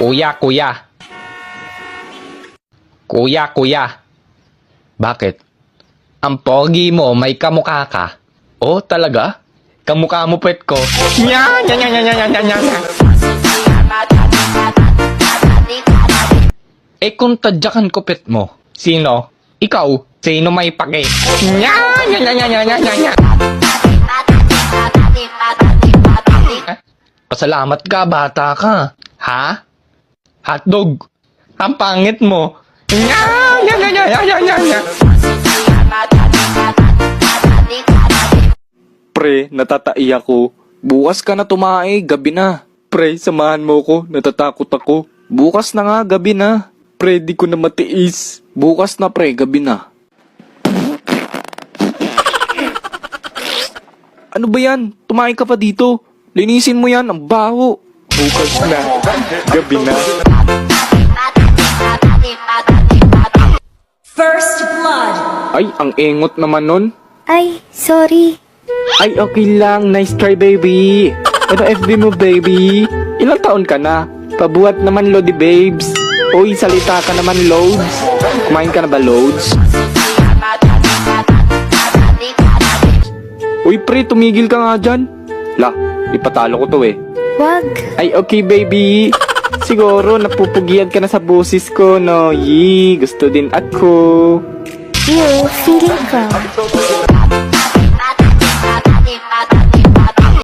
Kuya, kuya. Kuya, kuya. Bakit? Ang pogi mo, may kamukha ka. Oh, talaga? Kamukha mo pet ko. Nya, nya, nya, nya, nya, nya, nya, nya. Eh kung tadyakan ko pet mo, sino? Ikaw? Sino may pake? Nya, nya, nya, nya, nya, nya, nya, nya. Pasalamat ka, bata ka. Ha? Hotdog. Ang pangit mo. Nya, nya, nya, nya, nya, nya, nya. Pre, natatai ako. Bukas ka na tumae, gabi na. Pre, samahan mo ko, natatakot ako. Bukas na nga, gabi na. Pre, di ko na matiis. Bukas na pre, gabi na. Ano ba yan? Tumae ka pa dito. Linisin mo yan, ang baho. Bukas na, gabi na. First blood. Ay, ang engot naman nun. Ay, sorry. Ay, okay lang. Nice try, baby. Ano FB mo, baby? Ilang taon ka na? Pabuhat naman, Lodi babes. Uy, salita ka naman, Loads. Kumain ka na ba, Loads? Uy, pre, tumigil ka nga dyan. La, ipatalo ko to eh. Wag. Ay, okay, baby. Siguro, napupugian ka na sa busis ko, no? Yee, gusto din ako. Ew, feeling ko.